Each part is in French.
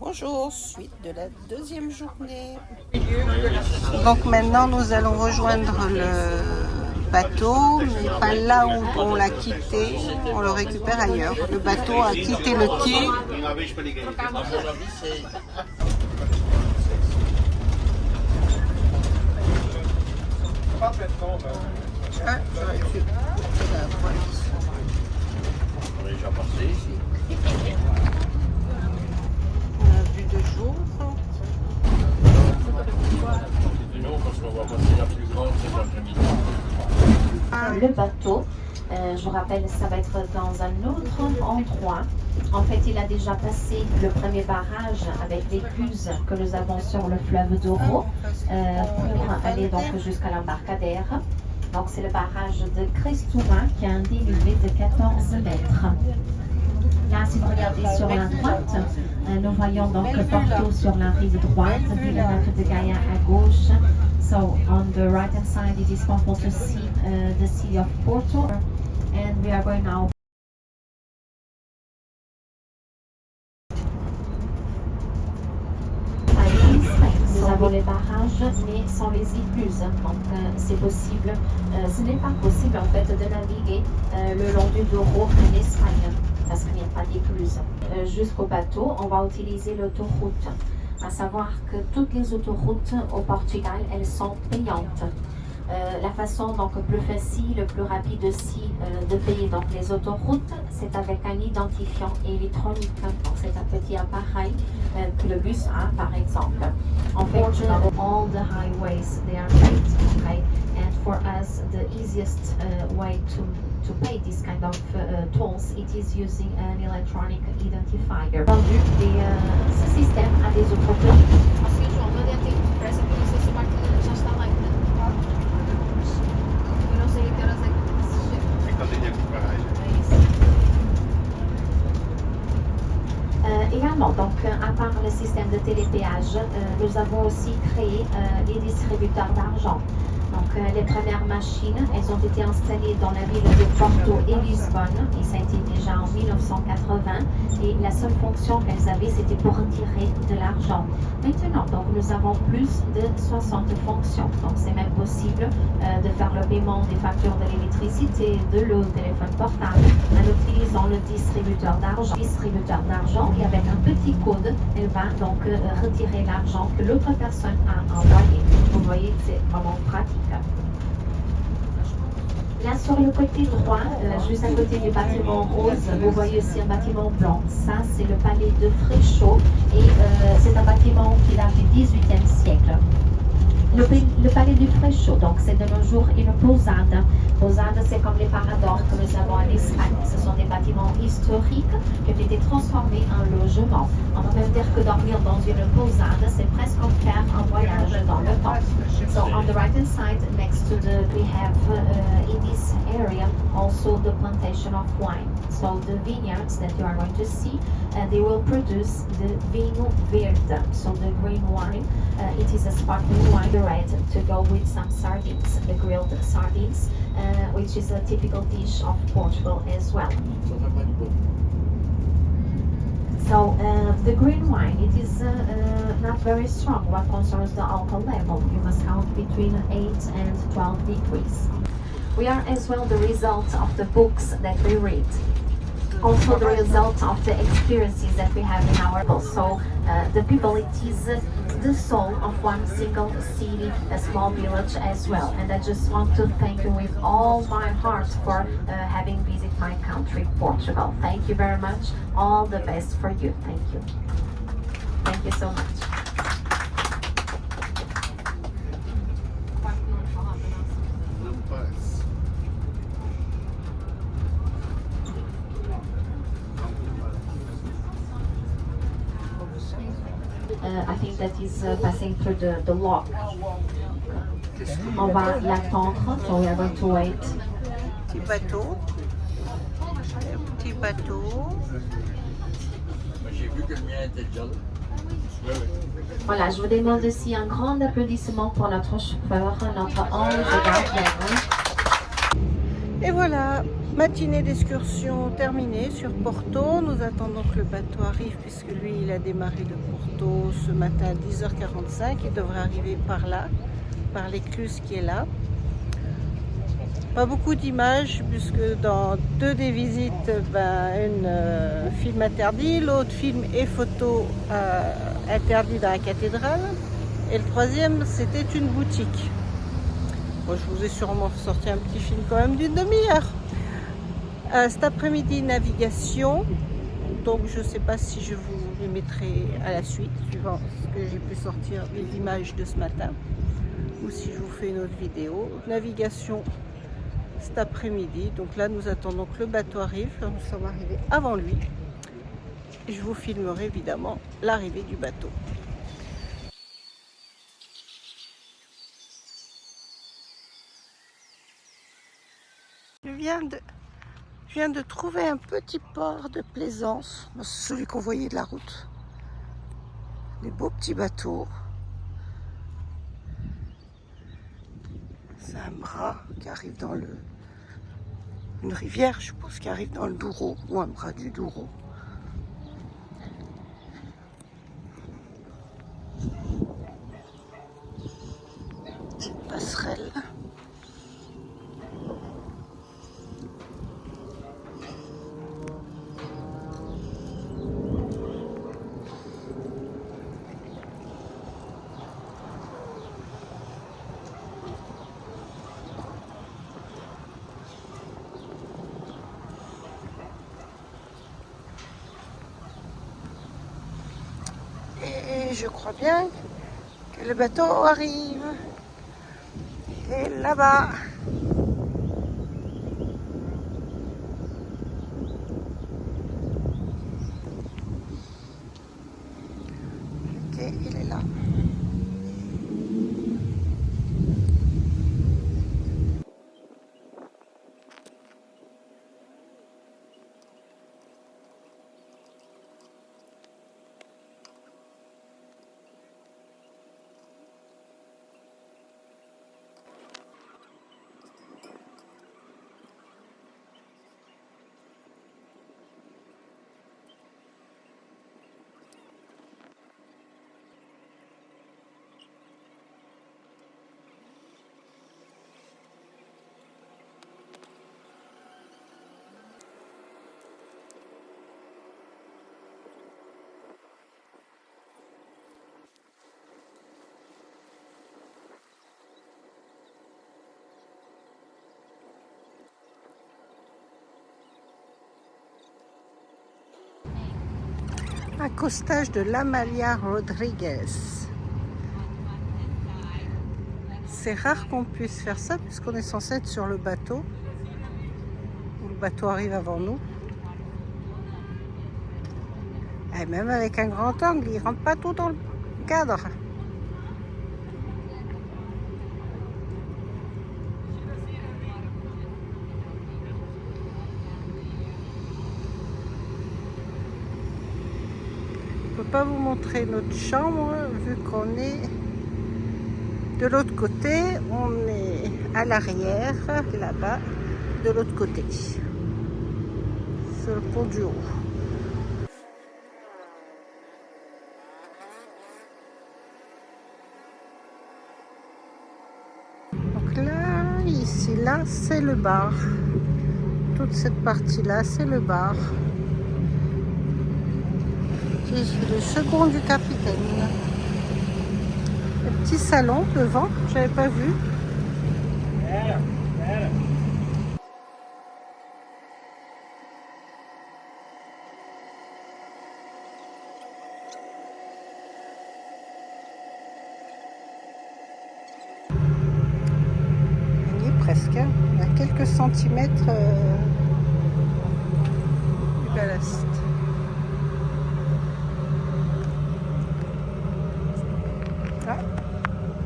Bonjour, suite de la deuxième journée. Donc maintenant nous allons rejoindre le bateau, mais pas là où on l'a quitté, on le récupère ailleurs. Le bateau a quitté le quai. Ah, j'aurais pu. On est déjà passé ici. On a vu de jour. Continuons parce qu'on va passer la plus grande cet après-midi. Le bateau, je vous rappelle, ça va être dans un autre endroit. En fait, il a déjà passé le premier barrage avec l'écluse que nous avons sur le fleuve Douro pour aller donc jusqu'à l'embarcadère. Donc, c'est le barrage de Crestourin qui a un dénivelé de 14 mètres. Là, si vous regardez sur la droite, nous voyons donc Porto sur la rive droite, Villeneuve de Gaia à gauche. So, on the right hand side, it is possible to see the city of Porto. And we are going now. Nous avons les barrages, mais sans les écluses. Donc, c'est possible, ce n'est pas possible en fait de naviguer le long du Douro en Espagne, parce qu'il n'y a pas d'écluse. Jusqu'au bateau, on va utiliser l'autoroute. À savoir que toutes les autoroutes au Portugal, elles sont payantes. La façon donc plus facile, plus rapide aussi de payer donc les autoroutes, c'est avec un identifiant électronique. Donc c'est un petit appareil que le bus a par exemple. En fait, all the highways they are paid, okay? And for us, the easiest way to pay this kind of tolls, it is using an electronic identifier. Ce système a des autoroutes. Assim, João, mandei a tempo pressa porque eu não sei se o Marquinhos já está lá ainda. Eu não sei que horas é que chega. C'est quand il y a plus pareil. Également, donc, à part le système de télépéage, nous avons aussi créé les distributeurs d'argent. Donc, les premières machines, elles ont été installées dans la ville de Porto et Lisbonne, et ça a été déjà en 1980. Et la seule fonction qu'elles avaient, c'était pour retirer de l'argent. Maintenant, donc, nous avons plus de 60 fonctions. Donc, c'est même possible de faire le paiement des factures de l'électricité, de l'eau, téléphone portable, en utilisant le distributeur d'argent. Et avec un petit code, elle va donc retirer l'argent que l'autre personne a envoyé. Vous voyez, c'est vraiment pratique. Là, sur le côté droit, juste à côté du bâtiment rose, vous voyez aussi un bâtiment blanc. Ça, c'est le palais de Freixo et c'est un bâtiment qui date du XVIIIe siècle. Le palais du Freixo, donc c'est de nos jours une posada. Posada, c'est comme les paradors que nous avons en Espagne. Ce sont des bâtiments historiques qui ont été transformés en logement. On va même dire que dormir dans une posada, c'est presque comme faire un voyage dans le temps. So on the right hand side, next to we have in this area also the plantation of wine. So the vineyards that you are going to see, they will produce the vinho verde, so the green wine. It is a sparkling wine, red, to go with some sardines, the grilled sardines, which is a typical dish of Portugal as well. So the green wine, it is not very strong what concerns the alcohol level. You must count between 8 and 12 degrees. We are as well the result of the books that we read. Also the result of the experiences that we have in our people. So the people, it is the soul of one single city, a small village as well. And I just want to thank you with all my heart for having visited my country, Portugal. Thank you very much. All the best for you. Thank you. Thank you so much. I think that is passing through the lock. On va l'attendre, so we are going to wait. Petit bateau. Petit bateau. J'ai vu que le mien était déjà là. Voilà, je vous demande aussi un grand applaudissement pour notre chauffeur, notre ange gardien. Et voilà, matinée d'excursion terminée sur Porto. Nous attendons que le bateau arrive puisque lui il a démarré de Porto ce matin à 10h45. Il devrait arriver par là, par l'écluse qui est là. Pas beaucoup d'images puisque dans deux des visites, une film interdit, l'autre film et photo interdit dans la cathédrale. Et le troisième c'était une boutique. Bon, je vous ai sûrement sorti un petit film quand même d'une demi-heure. Cet après-midi, navigation. Donc je ne sais pas si je vous les mettrai à la suite, suivant ce que j'ai pu sortir des images de ce matin, ou si je vous fais une autre vidéo. Navigation cet après-midi. Donc là, nous attendons que le bateau arrive. Nous sommes arrivés avant lui. Et je vous filmerai évidemment l'arrivée du bateau. Je viens de trouver un petit port de plaisance, c'est celui qu'on voyait de la route. Des beaux petits bateaux. C'est un bras qui arrive dans une rivière, je suppose, qui arrive dans le Douro, ou un bras du Douro. Cette passerelle. Et je crois bien que le bateau arrive. Il est là-bas. Ok, il est là. Accostage de l'Amalia Rodriguez. C'est rare qu'on puisse faire ça puisqu'on est censé être sur le bateau. Le bateau arrive avant nous. Et même avec un grand angle, il ne rentre pas tout dans le cadre. Je ne peux pas vous montrer notre chambre vu qu'on est de l'autre côté. On est à l'arrière, là-bas, de l'autre côté. Sur le pont du haut. Donc là, ici, là, c'est le bar. Toute cette partie-là, c'est le bar. C'est le second du capitaine. Le petit salon devant, j'avais pas vu. On y est presque, hein. On a quelques centimètres du ballast.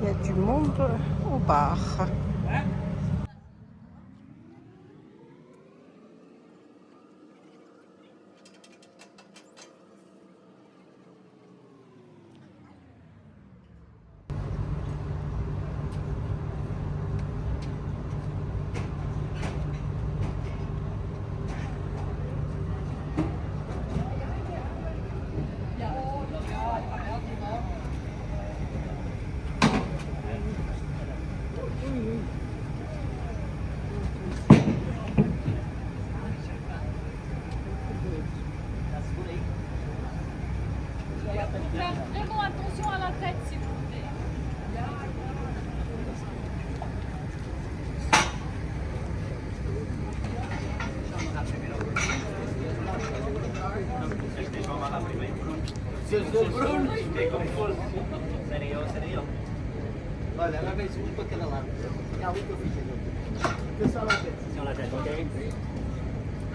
Il y a du monde au bar. Faire vraiment attention à la tête, s'il vous plaît.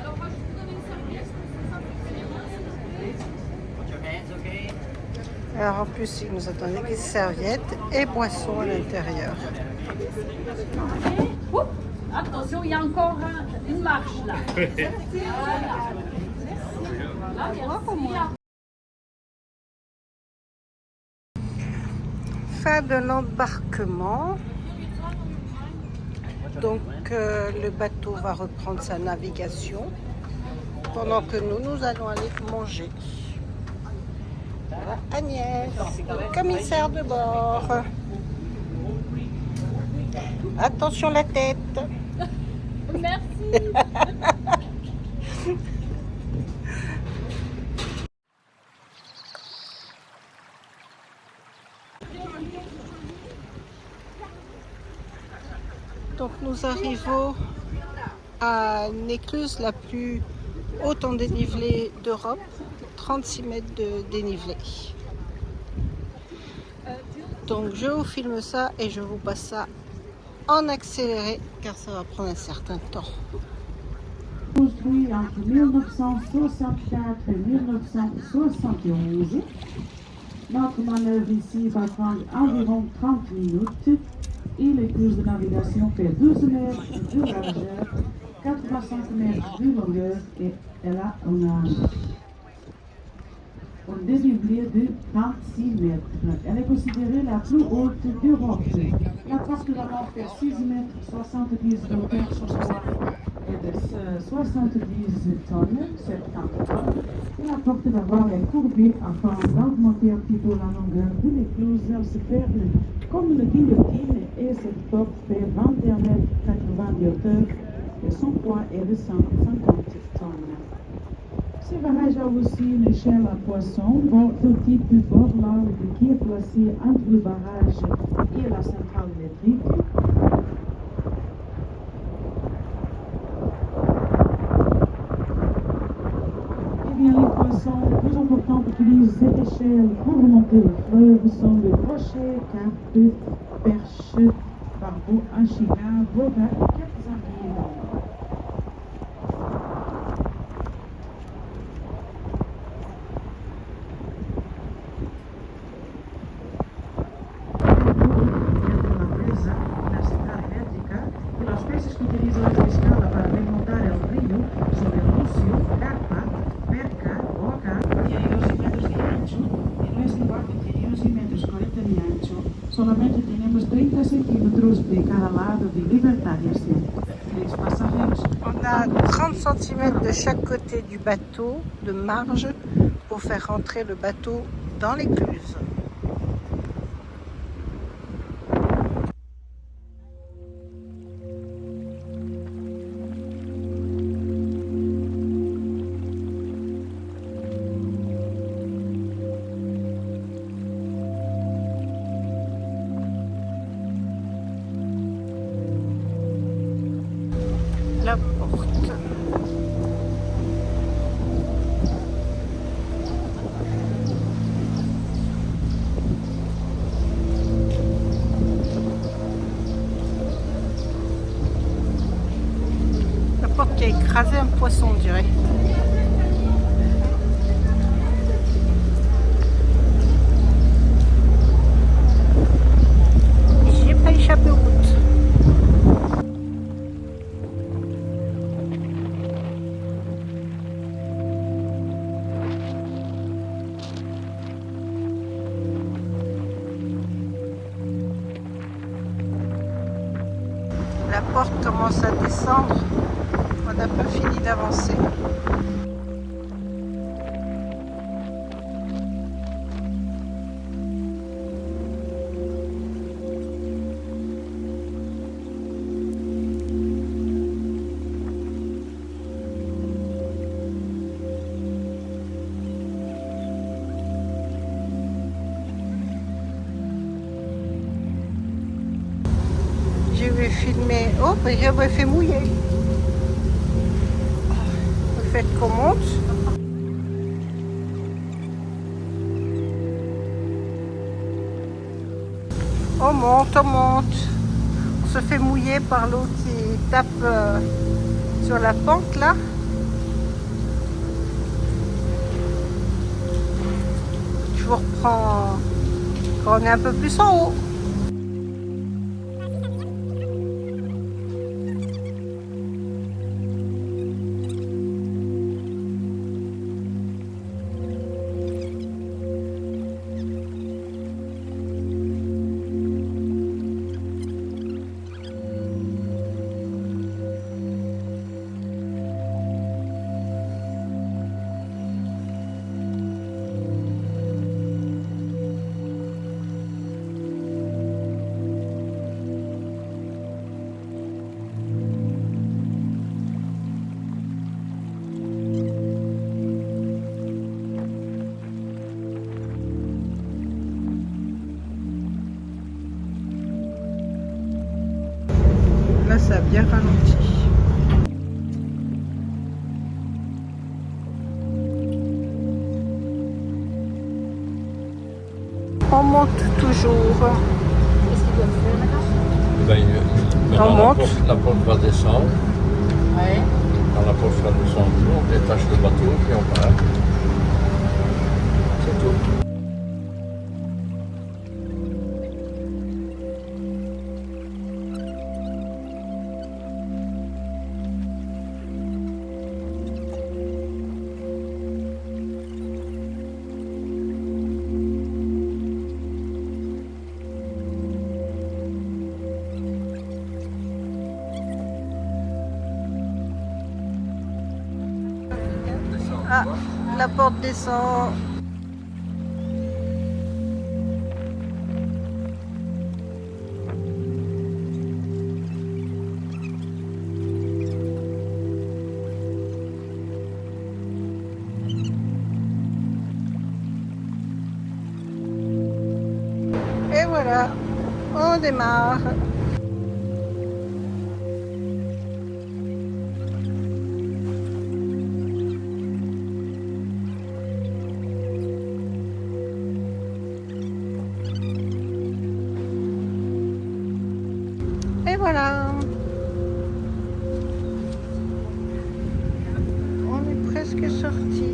Alors, moi, je vous donne une serviette. Ça fait les mains, s'il vous plaît. Alors en plus, il nous a donné des serviettes et boissons à l'intérieur. Oups, attention, il y a encore une marche là. Voilà. Là, merci. Fin de l'embarquement. Donc le bateau va reprendre sa navigation pendant que nous allons aller manger. Voilà Agnès, commissaire de bord. Attention la tête. Merci. Donc nous arrivons à l'écluse la plus haute en dénivelé d'Europe, 36 mètres de dénivelé. Donc je vous filme ça et je vous passe ça en accéléré car ça va prendre un certain temps. Construit entre 1964 et 1971. Notre manœuvre ici va prendre environ 30 minutes et l'écluse de navigation fait 12 mètres de largeur, 85 mètres de longueur et elle a un dénivelé de 36 mètres. Elle est considérée la plus haute d'Europe. La porte de la mort fait 6 mètres 70 de hauteur sur soi et de 70 tonnes, 70 tonnes. Et la porte d'avant est courbée afin d'augmenter un petit peu la longueur de l'écluse. Elle se ferme comme une guillotine et cette porte fait 21 mètres 80 de hauteur et son poids est de 150 tonnes. Ce barrage a aussi une échelle à poissons, votre type de bord large qui est placé entre le barrage et la centrale électrique. Eh bien, les poissons les plus importants qui utilisent cette échelle pour remonter le fleuve sont le crochet, carpe, perche, barbeau, anchiga, boga et quelques anguilles. Solamente tenemos 30 centímetros de cada lado de libertad de asiento. Les pasajeros. On a 30 cm de chaque côté du bateau de marge pour faire rentrer le bateau dans l'écluse. La porte. La porte qui a écrasé un poisson, on dirait. J'ai pas échappé aux routes. La porte commence à descendre, on n'a pas fini d'avancer. filmer. Oh, ben, il fait mouiller. Le fait qu'on monte. On monte, on monte. On se fait mouiller par l'eau qui tape sur la pente là. Je vous reprends quand on est un peu plus en haut. Là, ça a bien ralenti. On monte toujours. Ben, On monte. La porte va descendre. Ouais. Quand la porte va descendre, on détache le bateau et on part. C'est tout. Ah, la porte descend. Et voilà, on démarre. Et voilà. On est presque sorti.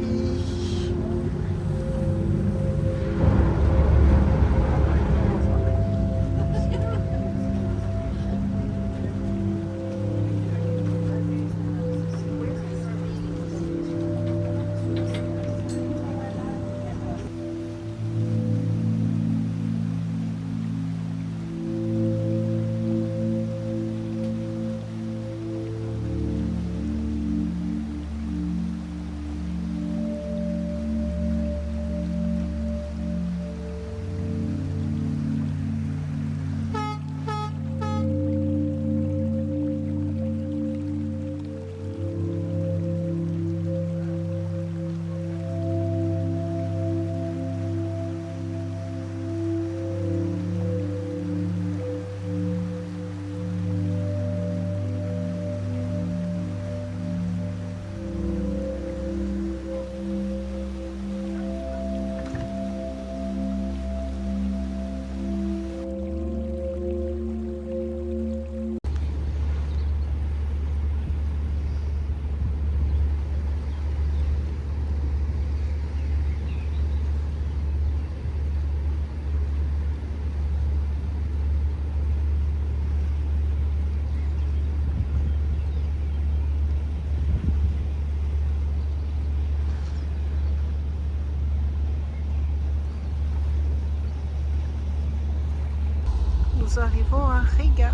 Nous arrivons à Riga,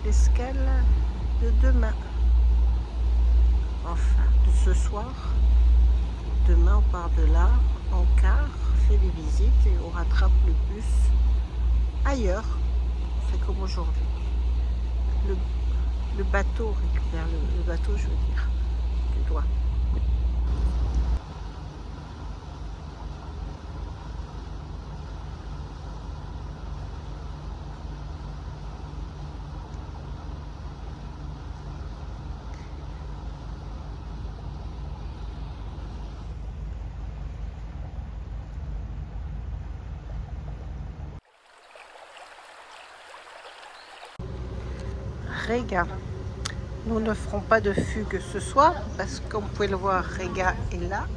l'escale de demain. Enfin, de ce soir. Demain, on part de là, en car, fait des visites et on rattrape le bus ailleurs. On fait comme aujourd'hui. Le bateau récupère le bateau, je veux dire, du doigt. Rega. Nous ne ferons pas de fugue ce soir parce que comme vous pouvez le voir, Rega est là.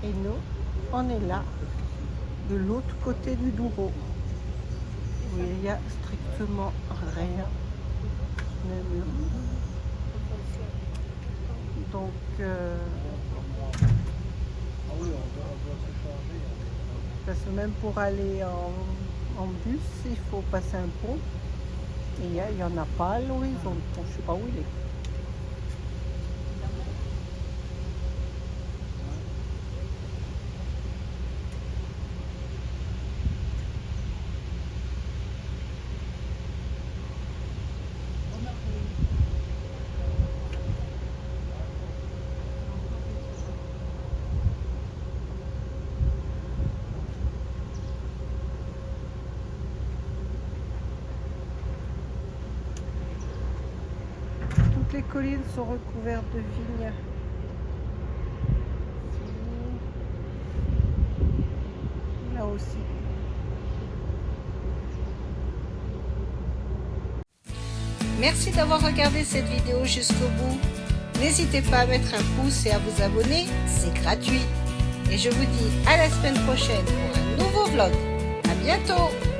Et nous, on est là, de l'autre côté du Douro, où il n'y a strictement rien. Donc, parce que même pour aller en bus, il faut passer un pont. Et il n'y en a pas à l'horizon. Je ne sais pas où il est. Toutes les collines sont recouvertes de vignes. Là aussi. Merci d'avoir regardé cette vidéo jusqu'au bout. N'hésitez pas à mettre un pouce et à vous abonner, c'est gratuit. Et je vous dis à la semaine prochaine pour un nouveau vlog. À bientôt!